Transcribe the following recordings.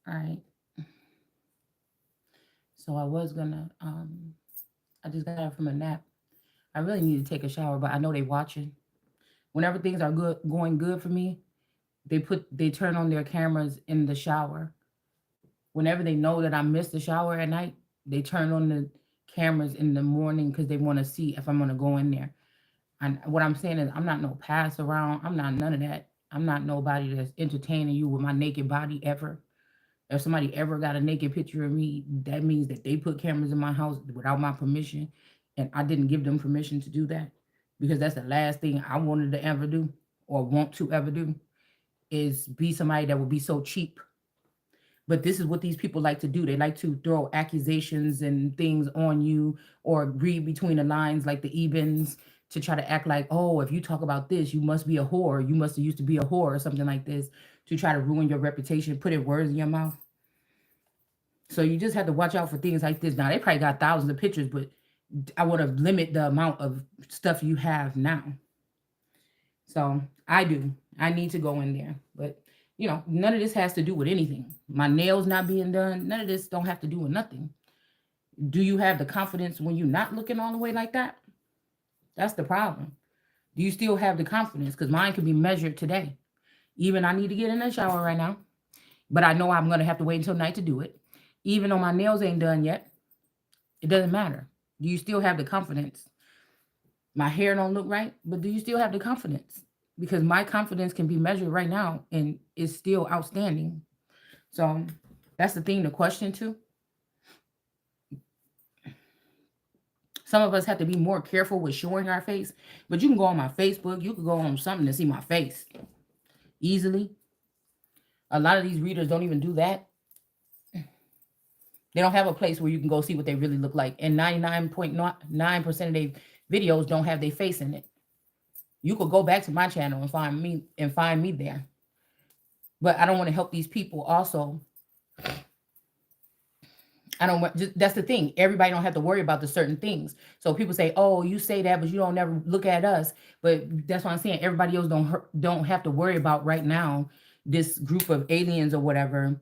All right. So I was gonna I just got up from a nap. I really need to take a shower, but I know they watching. Whenever things are going good for me, they turn on their cameras in the shower. Whenever they know that I missed the shower at night, they turn on the cameras in the morning because they want to see if I'm gonna go in there. And what I'm saying is I'm not no pass around. I'm not none of that. I'm not nobody that's entertaining you with my naked body ever. If somebody ever got a naked picture of me, that means that they put cameras in my house without my permission, and I didn't give them permission to do that, because that's the last thing I wanted to ever do or want to ever do, is be somebody that would be so cheap. But this is what these people like to do. They like to throw accusations and things on you, or read between the lines like the Ebens, to try to act like, oh, if you talk about this, you must be a whore. You must have used to be a whore or something like this, to try to ruin your reputation, put it words in your mouth. So you just have to watch out for things like this. Now, they probably got thousands of pictures, but I want to limit the amount of stuff you have now. So I do. I need to go in there. But, none of this has to do with anything. My nails not being done, none of this don't have to do with nothing. Do you have the confidence when you're not looking all the way like that? That's the problem. Do you still have the confidence? Because mine can be measured today. Even I need to get in the shower right now, but I know I'm going to have to wait until night to do it. Even though my nails ain't done yet, it doesn't matter. Do you still have the confidence? My hair don't look right, but do you still have the confidence? Because my confidence can be measured right now and is still outstanding. So that's the thing to question too. Some of us have to be more careful with showing our face, but you can go on my Facebook, you could go on something to see my face easily. A lot of these readers don't even do that. They don't have a place where you can go see what they really look like. And 99.9% of their videos don't have their face in it. You could go back to my channel and find me there. But I don't want to help these people also. I don't want, that's the thing. Everybody don't have to worry about the certain things. So people say, "Oh, you say that, but you don't never look at us." But that's what I'm saying. Everybody else don't have to worry about right now this group of aliens or whatever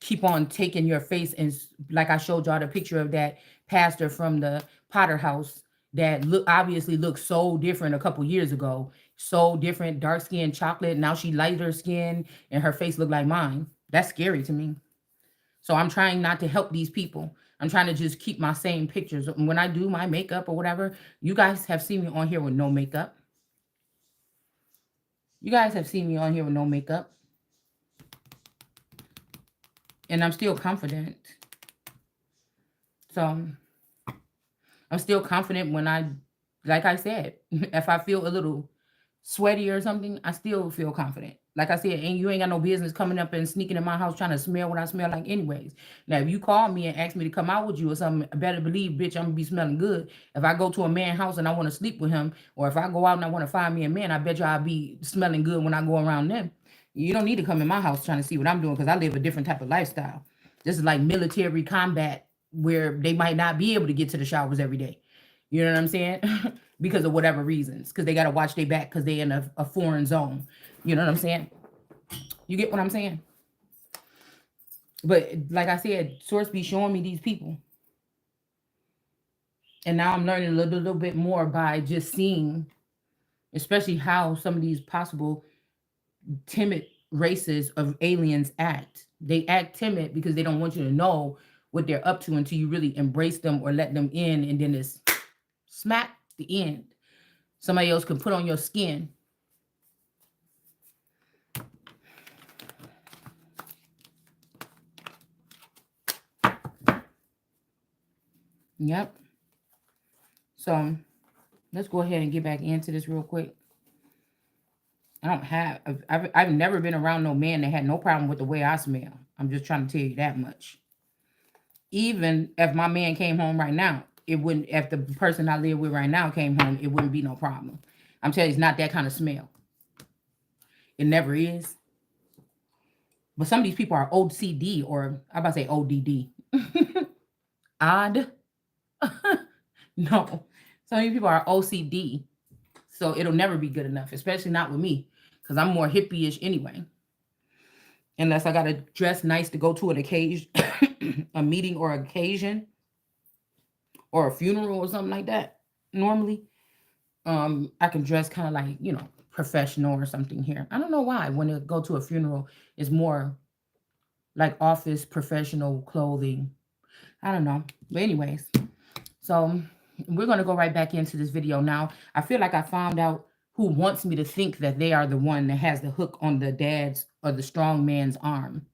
keep on taking your face. And like I showed y'all the picture of that pastor from the Potter house that obviously looked so different a couple years ago. So different, dark skin, chocolate. Now she lighter skin and her face looked like mine. That's scary to me. So I'm trying not to help these people. I'm trying to just keep my same pictures. When I do my makeup or whatever, you guys have seen me on here with no makeup. You guys have seen me on here with no makeup. And I'm still confident. So I'm still confident when like I said, if I feel a little sweaty or something, I still feel confident. Like I said, and you ain't got no business coming up and sneaking in my house trying to smell what I smell like anyways. Now, if you call me and ask me to come out with you or something, I better believe, bitch, I'm gonna be smelling good. If I go to a man's house and I want to sleep with him, or if I go out and I want to find me a man, I bet you I'll be smelling good when I go around them. You don't need to come in my house trying to see what I'm doing, because I live a different type of lifestyle. This is like military combat, where they might not be able to get to the showers every day. You know what I'm saying? Because of whatever reasons, because they got to watch their back because they in a foreign zone. You know what I'm saying? You get what I'm saying? But like I said, source be showing me these people, and now I'm learning a little bit more by just seeing, especially how some of these possible timid races of aliens act. They act timid because they don't want you to know what they're up to until you really embrace them or let them in, and then it's smack the end. Somebody else can put on your skin. Yep. So let's go ahead and get back into this real quick. I don't have, I've never been around no man that had no problem with the way I smell. I'm just trying to tell you that much. Even if my man came home right now, it wouldn't, if the person I live with right now came home, it wouldn't be no problem. I'm telling you, it's not that kind of smell. It never is. But some of these people are OCD, or I'm about to say ODD. Odd. No. Some of these people are OCD. So it'll never be good enough, especially not with me, because I'm more hippie-ish anyway. unless I gotta dress nice to go to an occasion, a meeting or occasion, or a funeral or something like that. Normally, I can dress kind of like professional or something here. I don't know why. When I go to a funeral, it's more like office professional clothing. I don't know. But anyways, so we're gonna go right back into this video now. I feel like I found out who wants me to think that they are the one that has the hook on the dad's or the strong man's arm.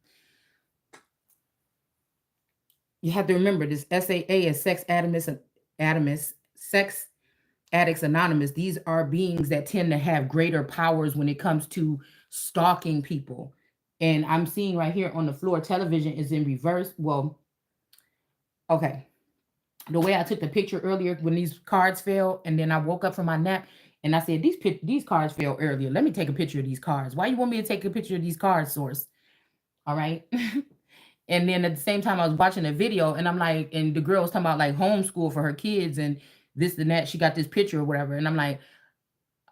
You have to remember this SAA is sex addicts anonymous. These are beings that tend to have greater powers when it comes to stalking people. And I'm seeing right here on the floor, television is in reverse. Well, okay. The way I took the picture earlier when these cards fell, and then I woke up from my nap and I said, these cards fell earlier. Let me take a picture of these cards. Why you want me to take a picture of these cards, source? All right. And then at the same time, I was watching a video and I'm like, and the girl was talking about like homeschool for her kids and this and that. She got this picture or whatever. And I'm like,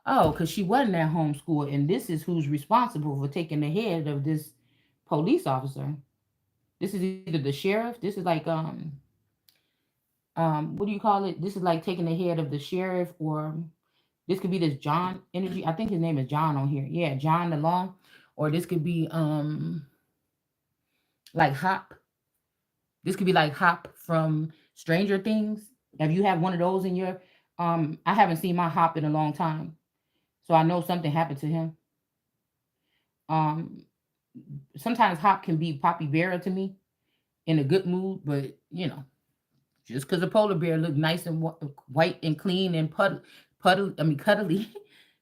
oh, because she wasn't at homeschool. And this is who's responsible for taking the head of this police officer. This is either the sheriff. This is like, what do you call it? This is like taking the head of the sheriff, or this could be this John Energy. I think his name is John on here. Yeah, John the Law. Or this could be like Hop. This could be like Hop from Stranger Things. If you have one of those in your I haven't seen my Hop in a long time. So I know something happened to him. Um Sometimes Hop can be Poppy Bearer to me in a good mood, but just because a polar bear look nice and white and clean and cuddly,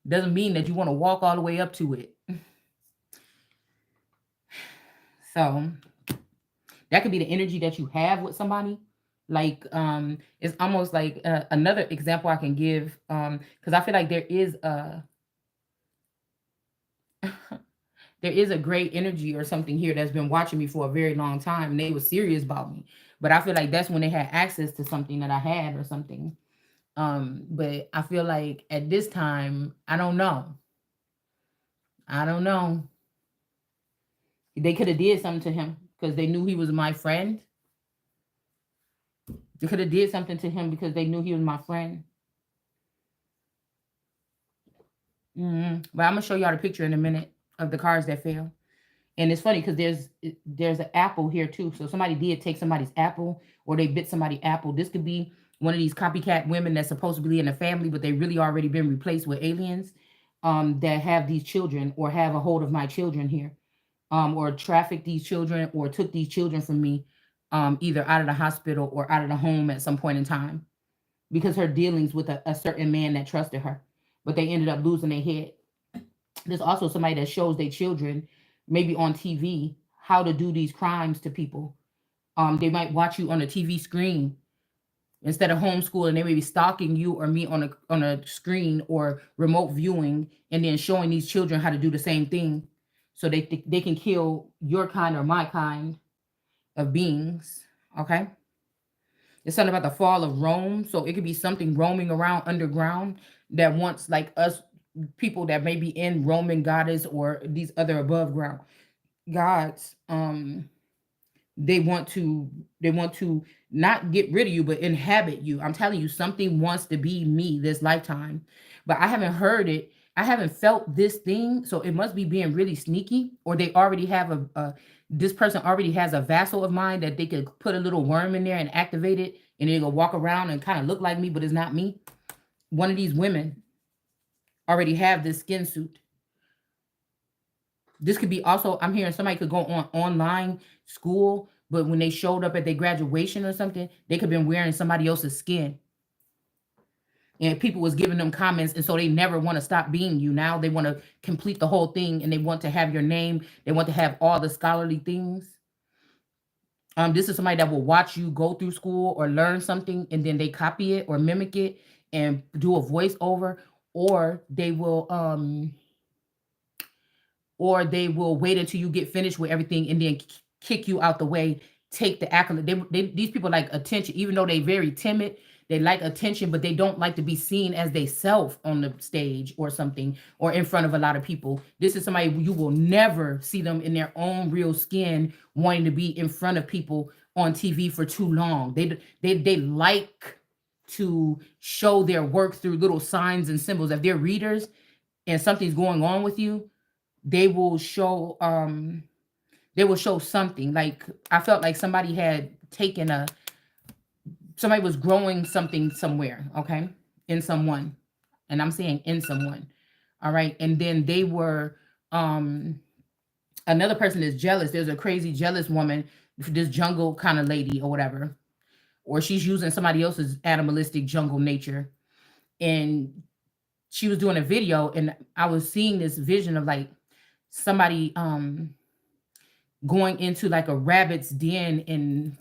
doesn't mean that you want to walk all the way up to it. So that could be the energy that you have with somebody. Like it's almost like another example I can give, because I feel like there is a there is a great energy or something here that's been watching me for a very long time, and they were serious about me. But I feel like that's when they had access to something that I had or something. But I feel like at this time, I don't know. I don't know. They could have did something to him because they knew he was my friend. They could have did something to him because they knew he was my friend. But I'm gonna show y'all the picture in a minute of the cards that fell. And it's funny because there's an apple here too. So somebody did take somebody's apple, or they bit somebody's apple. This could be one of these copycat women that's supposed to be in a family, but they really already been replaced with aliens that have these children or have a hold of my children here, or trafficked these children or took these children from me, either out of the hospital or out of the home at some point in time because her dealings with a certain man that trusted her, but they ended up losing their head. There's also somebody that shows their children, maybe on TV, how to do these crimes to people. They might watch you on a TV screen instead of homeschooling. They may be stalking you or me on a screen or remote viewing, and then showing these children how to do the same thing, so they can kill your kind or my kind of beings. Okay. It's something about the fall of Rome. So it could be something roaming around underground that wants like us people that may be in Roman goddess or these other above ground gods. They want to not get rid of you, but inhabit you. I'm telling you, something wants to be me this lifetime, but I haven't heard it. I haven't felt this thing, so it must be being really sneaky, or they already have a this person already has a vassal of mine that they could put a little worm in there and activate it, and it'll walk around and kind of look like me, but it's not me. One of these women already have this skin suit. This could be also, I'm hearing somebody could go on online school, but when they showed up at their graduation or something, they could have been wearing somebody else's skin. And people was giving them comments, and so they never want to stop being you. Now they want to complete the whole thing, and they want to have your name. They want to have all the scholarly things. This is somebody that will watch you go through school or learn something, and then they copy it or mimic it and do a voiceover, or they will wait until you get finished with everything and then kick you out the way, take the accolade. These people like attention, even though they very timid. They like attention, but they don't like to be seen as they self on the stage or something, or in front of a lot of people. This is somebody you will never see them in their own real skin wanting to be in front of people on TV for too long. They like to show their work through little signs and symbols. If they're readers and something's going on with you, they will show something. Like, I felt like somebody had taken a somebody was growing something somewhere, okay, in someone, and I'm saying in someone, all right, and then they were um another person is jealous. There's a crazy jealous woman, this jungle kind of lady or whatever, or she's using somebody else's animalistic jungle nature, and she was doing a video, and I was seeing this vision of like somebody going into like a rabbit's den and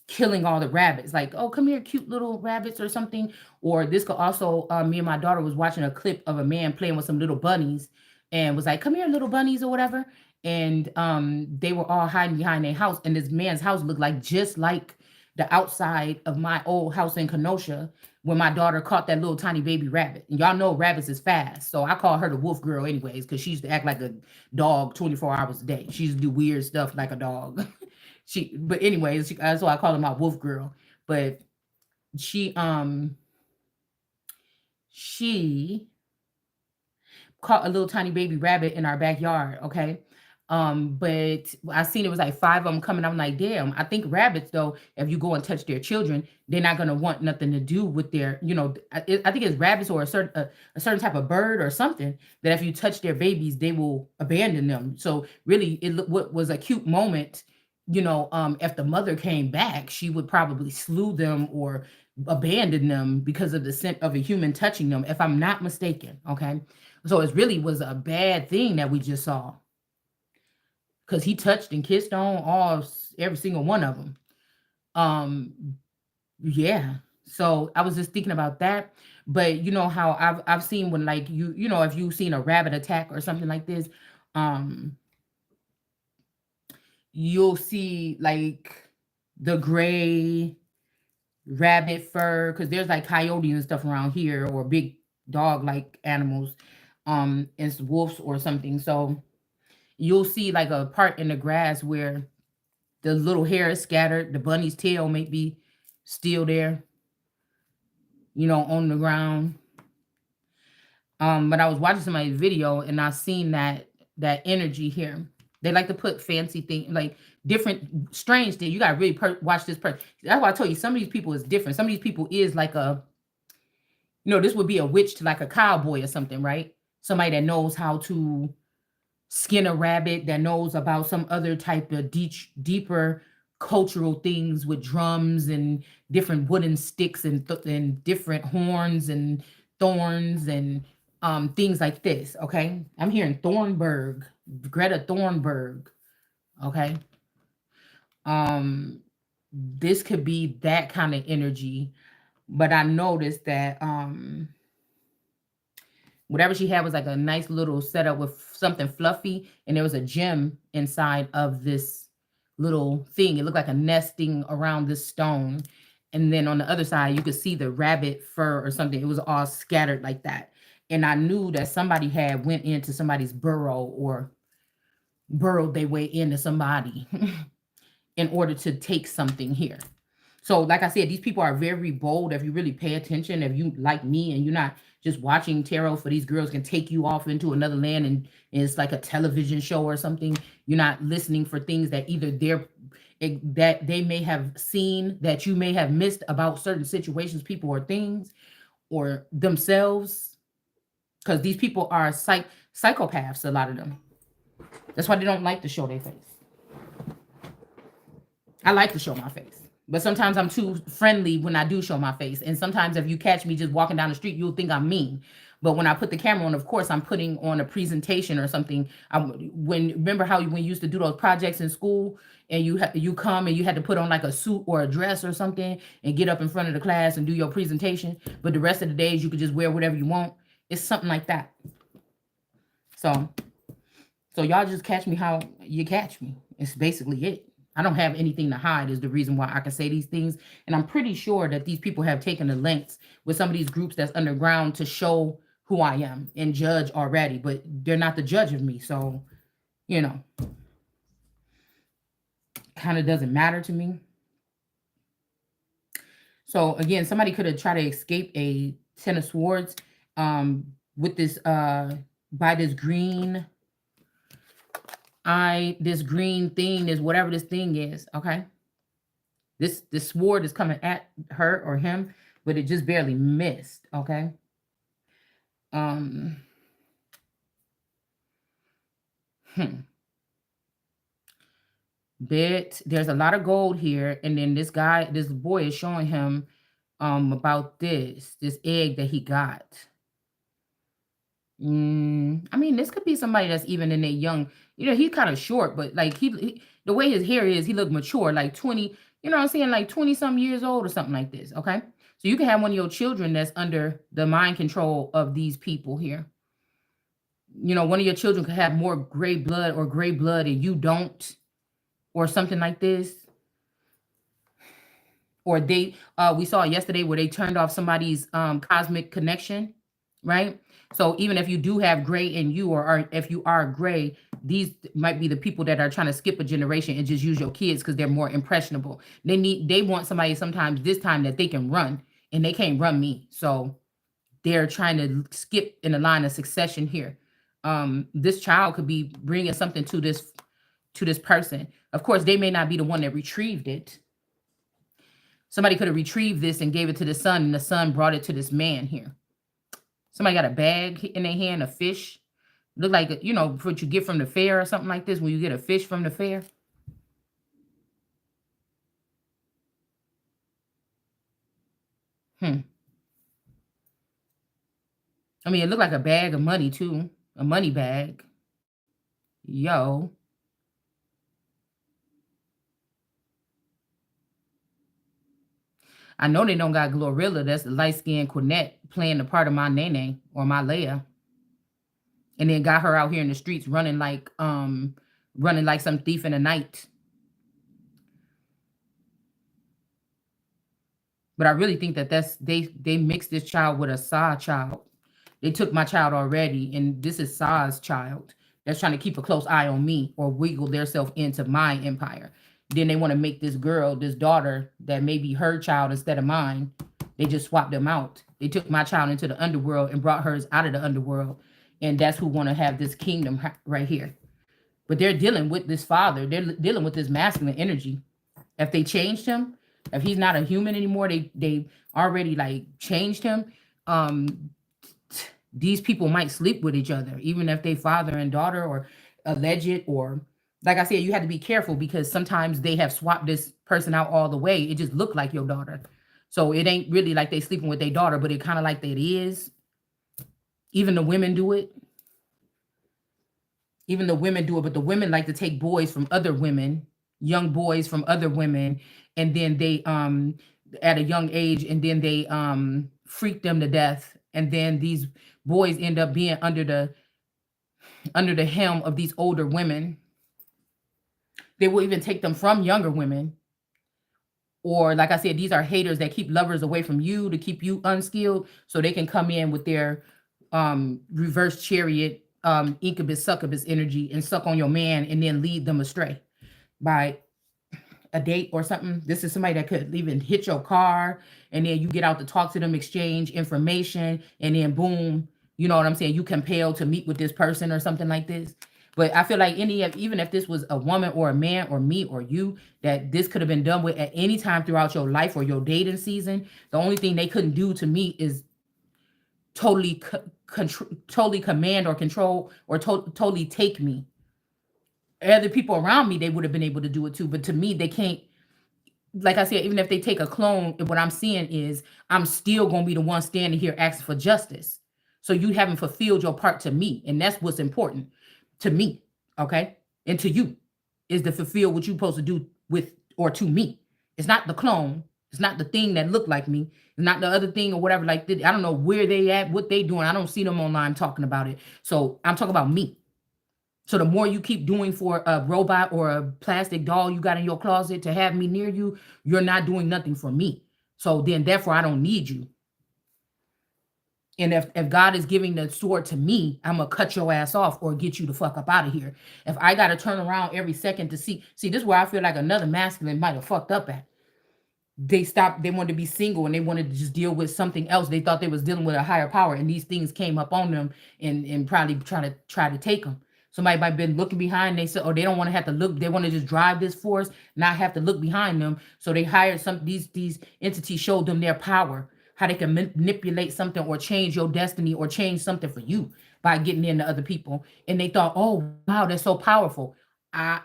killing all the rabbits. Like, oh, come here, cute little rabbits or something. Or this could also, me and my daughter was watching a clip of a man playing with some little bunnies and was like, come here, little bunnies or whatever. And they were all hiding behind their house. And this man's house looked like just like the outside of my old house in Kenosha when my daughter caught that little tiny baby rabbit. And y'all know rabbits is fast. So I call her the wolf girl anyways, because she used to act like a dog 24 hours a day. She used to do weird stuff like a dog. But anyways, that's why I call her my wolf girl. But she she caught a little tiny baby rabbit in our backyard, okay? But I seen it was like five of them coming. I'm like, damn. I think rabbits, though, if you go and touch their children, they're not gonna want nothing to do with their, I think it's rabbits or a certain type of bird or something that if you touch their babies, they will abandon them. So really, what was a cute moment. If the mother came back, she would probably slew them or abandon them because of the scent of a human touching them, if I'm not mistaken. Okay. So it really was a bad thing that we just saw, because he touched and kissed on every single one of them. Um, yeah. So I was just thinking about that. But you know how I've seen when, like, if you've seen a rabbit attack or something like this, um, you'll see like the gray rabbit fur, because there's like coyotes and stuff around here, or big dog like animals, and wolves or something. So you'll see like a part in the grass where the little hair is scattered, the bunny's tail may be still there, on the ground. But I was watching somebody's video and I seen that energy here. They like to put fancy things, like different strange things. You gotta really watch this person. That's why I told you some of these people is different. Some of these people is like this would be a witch to like a cowboy or something, right? Somebody that knows how to skin a rabbit, that knows about some other type of deeper cultural things with drums and different wooden sticks and different horns and thorns and things like this. Okay, I'm hearing Thornburg, Greta Thornburg. Okay, this could be that kind of energy, but I noticed that whatever she had was like a nice little setup with something fluffy, and there was a gem inside of this little thing. It looked like a nesting around this stone. And then on the other side, you could see the rabbit fur or something. It was all scattered like that. And I knew that somebody had went into somebody's burrow or burrowed their way into somebody in order to take something here. So, like I said, these people are very bold. If you really pay attention, if you like me and you're not just watching tarot for these girls can take you off into another land and it's like a television show or something, you're not listening for things that either that they may have seen, that you may have missed about certain situations, people, or things, or themselves. Because these people are psychopaths, a lot of them. That's why they don't like to show their face. I like to show my face. But sometimes I'm too friendly when I do show my face. And sometimes if you catch me just walking down the street, you'll think I'm mean. But when I put the camera on, of course, I'm putting on a presentation or something. Remember how when you used to do those projects in school and you come and you had to put on like a suit or a dress or something and get up in front of the class and do your presentation. But the rest of the days you could just wear whatever you want. It's something like that. So y'all just catch me how you catch me. It's basically it. I don't have anything to hide is the reason why I can say these things. And I'm pretty sure that these people have taken the lengths with some of these groups that's underground to show who I am and judge already, but they're not the judge of me. So, you know, kind of doesn't matter to me. So again, somebody could have tried to escape a Ten of Swords with this by this green this green thing is whatever this thing is, okay? This sword is coming at her or him, but it just barely missed, okay? Um hmm. There's a lot of gold here, and then this boy is showing him about this egg that he got. I mean, this could be somebody that's even in their young, he's kind of short, but like the way his hair is, he look mature, like 20, you know what I'm saying, like 20 some years old or something like this, okay? So you can have one of your children that's under the mind control of these people here. One of your children could have more gray blood and you don't, or something like this. Or they we saw it yesterday where they turned off somebody's cosmic connection, right? So even if you do have gray in you, or if you are gray, these might be the people that are trying to skip a generation and just use your kids because they're more impressionable. They want somebody sometimes this time that they can run, and they can't run me. So they're trying to skip in the line of succession here. This child could be bringing something to this person. Of course, they may not be the one that retrieved it. Somebody could have retrieved this and gave it to the son, and the son brought it to this man here. Somebody got a bag in their hand, a fish. Look like, what you get from the fair or something like this, when you get a fish from the fair. Hmm. I mean, it looked like a bag of money, too. A money bag. Yo. I know they don't got Glorilla. That's the light-skinned Quinette playing the part of my Nene or my Leia. And then got her out here in the streets running like some thief in the night. But I really think that they mixed this child with a Sa child. They took my child already, and this is Sa's child that's trying to keep a close eye on me or wiggle themselves into my empire. Then they want to make this girl, this daughter, that may be her child instead of mine. They just swapped them out. They took my child into the underworld and brought hers out of the underworld. And that's who want to have this kingdom right here. But they're dealing with this father. They're dealing with this masculine energy. If they changed him, if he's not a human anymore, they already like changed him. These people might sleep with each other, even if they father and daughter or alleged, or like I said, you have to be careful because sometimes they have swapped this person out all the way. It just looked like your daughter. So it ain't really like they sleeping with their daughter, but it kind of like that it is. Even the women do it. Even the women do it, but the women like to take boys from other women, young boys from other women, and then they at a young age, and then they freak them to death, and then these boys end up being under the helm of these older women. They will even take them from younger women. Or like I said, these are haters that keep lovers away from you to keep you unskilled so they can come in with their reverse chariot, incubus, succubus energy and suck on your man and then lead them astray by a date or something. This is somebody that could even hit your car, and then you get out to talk to them, exchange information, and then boom, you know what I'm saying? You compelled to meet with this person or something like this. But I feel like even if this was a woman or a man or me or you, that this could have been done with at any time throughout your life or your dating season. The only thing they couldn't do to me is totally totally command or control or totally take me. Other people around me, they would have been able to do it too, but to me, they can't. Like I said, even if they take a clone, what I'm seeing is I'm still gonna be the one standing here asking for justice. So you haven't fulfilled your part to me, and that's what's important to me, okay? And to you is to fulfill what you're supposed to do with or to me. It's not the clone. It's not the thing that looked like me. It's not the other thing or whatever. Like I don't know where they at, what they doing. I don't see them online talking about it. So I'm talking about me. So the more you keep doing for a robot or a plastic doll you got in your closet to have me near you, you're not doing nothing for me. So then therefore I don't need you. And if God is giving the sword to me, I'm gonna cut your ass off or get you the fuck up out of here. If I gotta turn around every second to see, this is where I feel like another masculine might have fucked up at. They wanted to be single and they wanted to just deal with something else. They thought they was dealing with a higher power, and these things came up on them and probably try to take them. Somebody might have been looking behind. They said, oh, they don't want to have to look. They want to just drive this force, not have to look behind them. So they hired these entities, showed them their power, how they can manipulate something or change your destiny or change something for you by getting into other people. And they thought, oh wow, that's so powerful.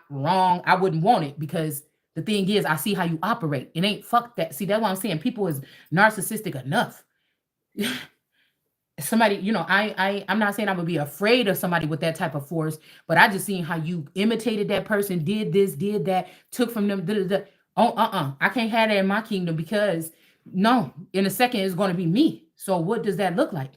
Wrong. I wouldn't want it, because the thing is, I see how you operate. It ain't fuck that. See, that's what I'm saying. People is narcissistic enough. Somebody, I'm not saying I would be afraid of somebody with that type of force, but I just seen how you imitated that person, did this, did that, took from them. Da, da, da. Oh, I can't have that in my kingdom, because no, in a second it's going to be me. So what does that look like?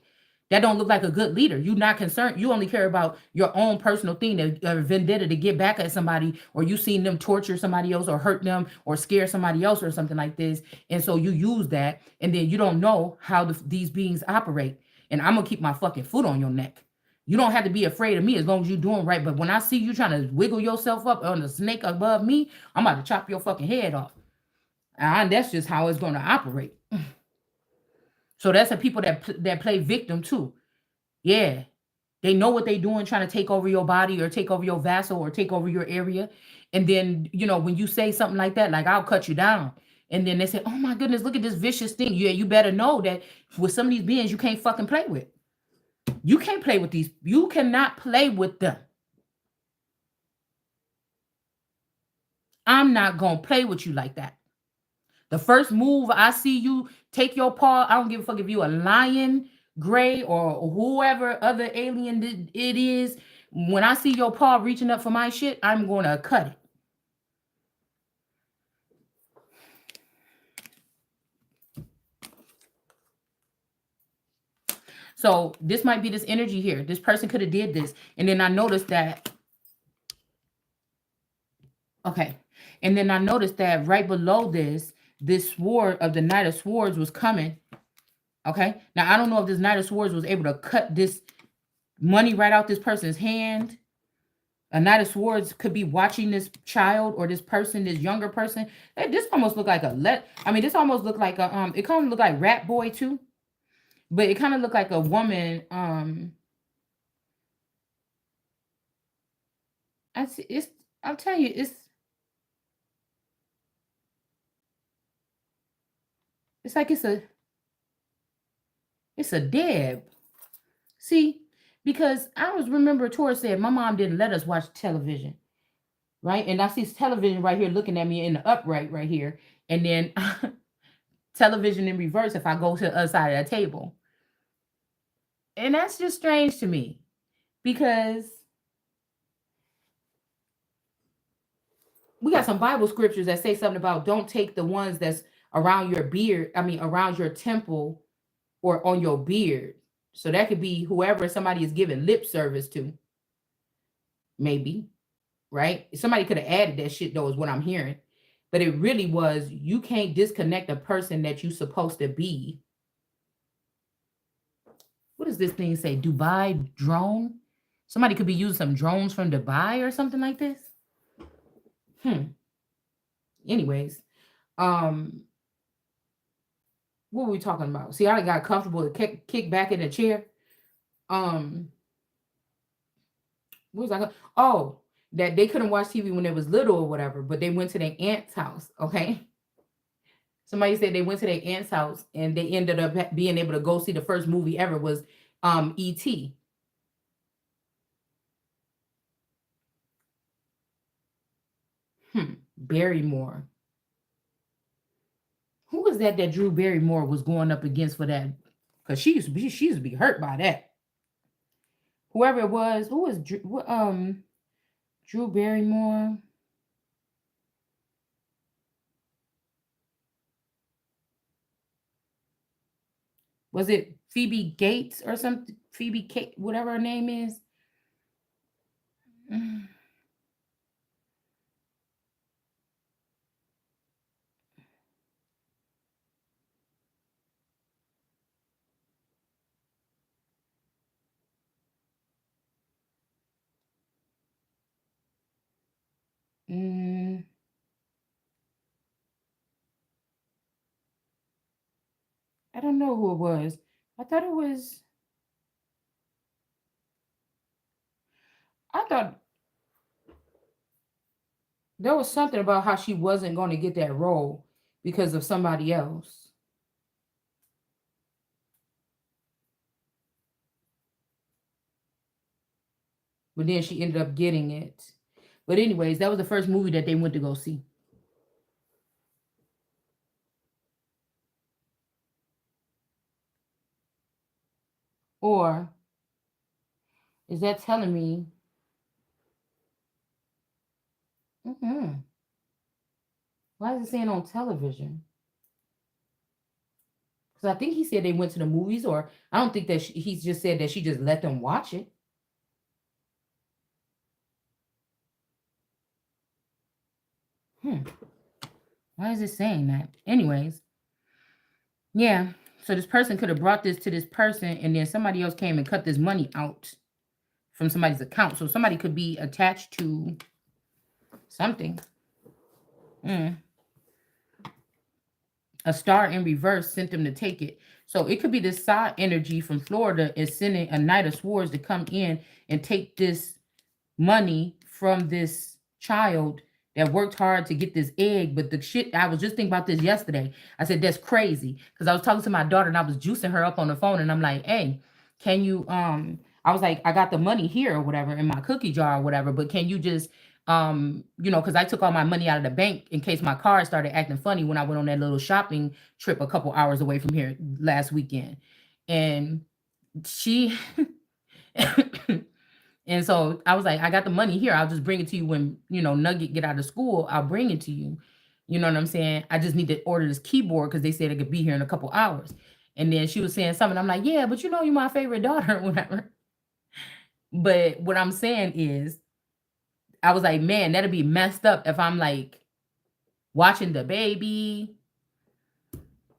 That don't look like a good leader. You're not concerned. You only care about your own personal thing, that vendetta to get back at somebody, or you seen them torture somebody else or hurt them or scare somebody else or something like this. And so you use that, and then you don't know how these beings operate. And I'm gonna keep my fucking foot on your neck. You don't have to be afraid of me as long as you're doing right. But when I see you trying to wiggle yourself up on the snake above me, I'm about to chop your fucking head off. And that's just how it's going to operate. So that's the people that play victim too. Yeah, they know what they're doing, trying to take over your body or take over your vassal or take over your area. And then, when you say something like that, like, I'll cut you down. And then they say, oh my goodness, look at this vicious thing. Yeah, you better know that with some of these beings you can't fucking play with. You can't play with these. You cannot play with them. I'm not going to play with you like that. The first move I see you take your paw, I don't give a fuck if you a lion, gray, or whoever other alien it is. When I see your paw reaching up for my shit, I'm going to cut it. So this might be this energy here. This person could have did this. And then I noticed that. Okay. And then I noticed that right below this sword of the Knight of Swords was coming. Okay. Now I don't know if this Knight of Swords was able to cut this money right out this person's hand. A Knight of Swords could be watching this child or this person, this younger person. This almost look like this almost look like it kind of look like Rat Boy too. But it kind of looked like a woman. I see. I'm telling you, it's like it's a Deb. See, because I was remember Tora said my mom didn't let us watch television, right? And I see television right here looking at me in the upright right here, and then television in reverse if I go to the other side of the table, and that's just strange to me because we got some Bible scriptures that say something about don't take the ones that's around your beard, around your temple or on your beard. So that could be whoever somebody is giving lip service to, maybe, right? Somebody could have added that shit though, is what I'm hearing. But it really was, you can't disconnect a person that you're supposed to be. What does this thing say? Dubai drone? Somebody could be using some drones from Dubai or something like this. Anyways, what were we talking about? See, I got comfortable to kick back in the chair. What was I oh, that they couldn't watch TV when they was little or whatever, but they went to their aunt's house. Okay. Somebody said they went to their aunt's house and they ended up being able to go see the first movie ever was E.T. Barrymore. Who was that Drew Barrymore was going up against for that? Because she used to be hurt by that. Whoever it was, who was Drew Barrymore? Was it Phoebe Gates or something? Phoebe Kate, whatever her name is. Mm, I don't know who it was. I thought it was. I thought there was something about how she wasn't going to get that role because of somebody else. But then she ended up getting it. But anyways, that was the first movie that they went to go see. Or is that telling me? Mm-mm. Why is it saying on television? Because I think he said they went to the movies, or I don't think that he's just said that she just let them watch it. Hmm. Why is it saying that? Anyways, yeah. So this person could have brought this to this person, and then somebody else came and cut this money out from somebody's account. So somebody could be attached to something. Mm. A star in reverse sent them to take it. So it could be this side energy from Florida is sending a Knight of Swords to come in and take this money from this child that worked hard to get this egg. But the shit, I was just thinking about this yesterday. I said, that's crazy. Because I was talking to my daughter and I was juicing her up on the phone and I'm like, hey, can you I was like, I got the money here or whatever in my cookie jar or whatever, but can you just because I took all my money out of the bank in case my car started acting funny when I went on that little shopping trip a couple hours away from here last weekend. And she and so I was like, I got the money here. I'll just bring it to you when, Nugget get out of school. I'll bring it to you. You know what I'm saying? I just need to order this keyboard because they said it could be here in a couple hours. And then she was saying something. I'm like, yeah, but you're my favorite daughter or whatever. But what I'm saying is, I was like, man, that'd be messed up if I'm like watching the baby,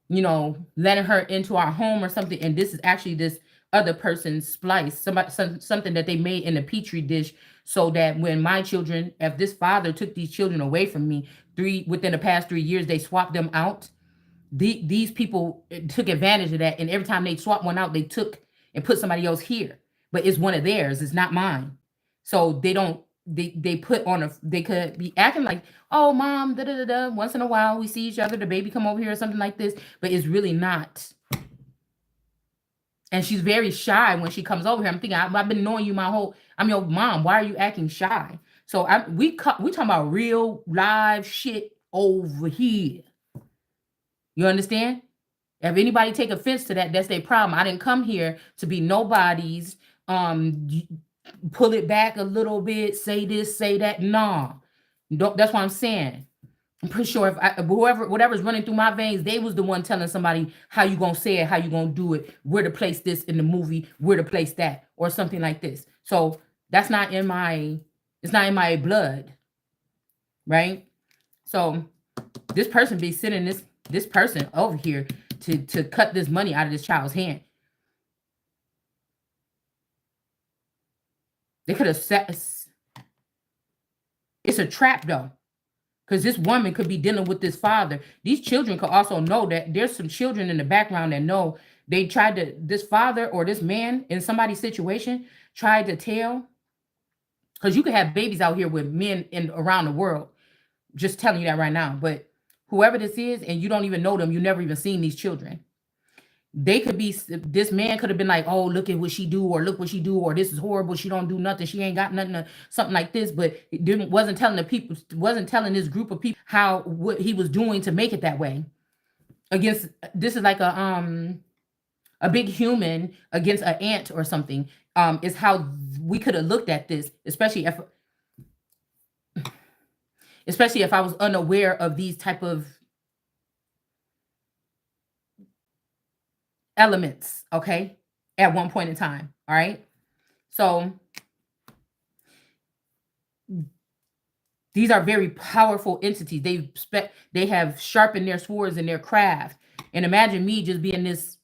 letting her into our home or something. And this is actually this other person's splice, something that they made in a petri dish, so that when my children, if this father took these children away from me, within the past 3 years, they swapped them out. These people took advantage of that, and every time they swapped one out, they took and put somebody else here. But it's one of theirs, it's not mine. So they don't they put on they could be acting like, oh mom, da da da da. Once in a while we see each other, the baby come over here or something like this, but it's really not. And she's very shy when she comes over here. I'm thinking, I've been knowing you my whole. I'm your mom. Why are you acting shy? So we talking about real live shit over here. You understand? If anybody take offense to that, that's their problem. I didn't come here to be nobody's. Pull it back a little bit. Say this, say that. Nah, don't. That's what I'm saying. I'm pretty sure whatever's running through my veins, they was the one telling somebody how you gonna say it, how you gonna do it, where to place this in the movie, where to place that, or something like this. So that's not in my. It's not in my blood, right? So this person be sending this person over here to cut this money out of this child's hand. They could have set. It's a trap though, because this woman could be dealing with this father. These children could also know that there's some children in the background that know they tried to. This father or this man in somebody's situation tried to tell. Because you could have babies out here with men in around the world. Just telling you that right now. But whoever this is, and you don't even know them, you never even seen these children. They could be, this man could have been like, oh, look at what she do, or look what she do, or this is horrible, she don't do nothing, she ain't got nothing, something like this. But it wasn't telling the people, wasn't telling this group of people how what he was doing to make it that way. Against, this is like a big human against an ant or something. Is how we could have looked at this, especially if I was unaware of these type of elements, okay, at one point in time. All right. So These are very powerful entities. They have sharpened their swords in their craft. And imagine me just being this,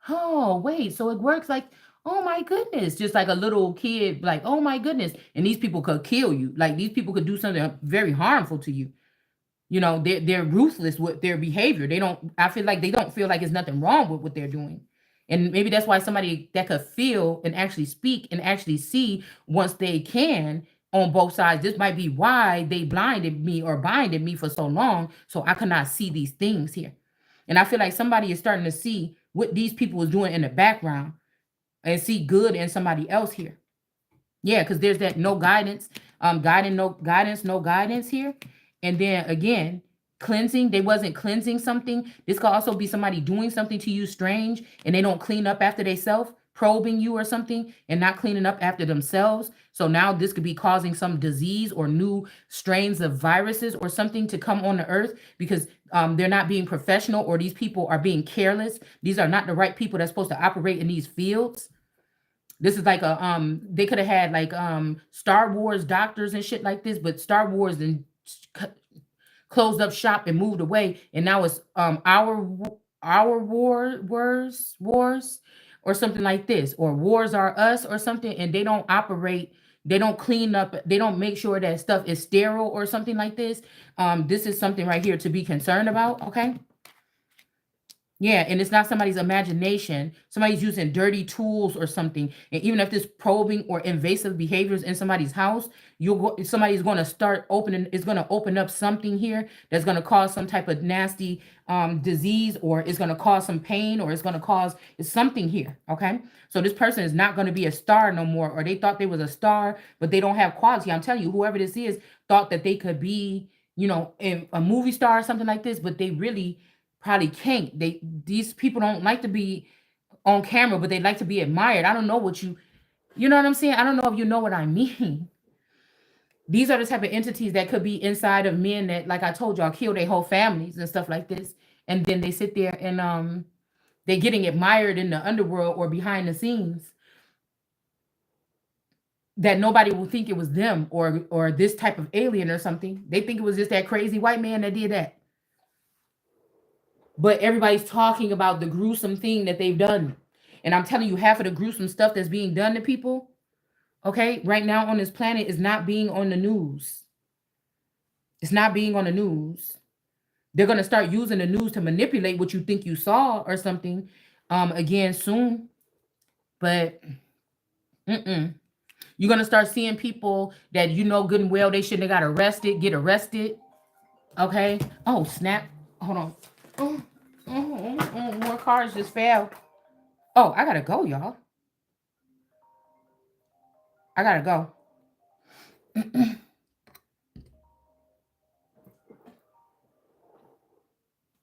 oh, wait, so it works like, oh my goodness, just like a little kid, like, oh my goodness. And these people could kill you. Like these people could do something very harmful to you. You know, they're ruthless with their behavior. They don't, I feel like they don't feel like there's nothing wrong with what they're doing. And maybe that's why somebody that could feel and actually speak and actually see once they can on both sides, this might be why they blinded me or binded me for so long, so I could not see these things here. And I feel like somebody is starting to see what these people is doing in the background and see good in somebody else here. Yeah, because there's that no guidance, no guidance here. And then again, cleansing, they wasn't cleansing something. This could also be somebody doing something to you strange and they don't clean up after themselves, probing you or something and not cleaning up after themselves. So now this could be causing some disease or new strains of viruses or something to come on the earth because they're not being professional or these people are being careless. These are not the right people that's supposed to operate in these fields. This is like a they could have had like Star Wars doctors and shit like this, but Star Wars then closed up shop and moved away, and now it's our wars or something like this, or wars are us or something, and they don't operate. They don't clean up. They don't make sure that stuff is sterile or something like this. This is something right here to be concerned about. Okay. Yeah, and it's not somebody's imagination. Somebody's using dirty tools or something. And even if there's probing or invasive behaviors in somebody's house, somebody's going to start opening, is going to open up something here that's going to cause some type of nasty disease, or it's going to cause some pain, or it's going to cause something here. Okay. So this person is not going to be a star no more, or they thought they was a star, but they don't have quality. I'm telling you, whoever this is thought that they could be, a movie star or something like this, but they really probably can't. These people don't like to be on camera, but they like to be admired. I don't know what you know what I'm saying? I don't know if you know what I mean. These are the type of entities that could be inside of men that, like I told y'all, kill their whole families and stuff like this. And then they sit there and they're getting admired in the underworld or behind the scenes that nobody will think it was them or this type of alien or something. They think it was just that crazy white man that did that. But everybody's talking about the gruesome thing that they've done. And I'm telling you, half of the gruesome stuff that's being done to people, okay, right now on this planet is not being on the news. It's not being on the news. They're going to start using the news to manipulate what you think you saw or something again soon. But you're going to start seeing people that you know good and well they shouldn't have got arrested, get arrested. Okay. Oh, snap. Hold on. More cars just fell. Oh, I gotta go, y'all. I gotta go.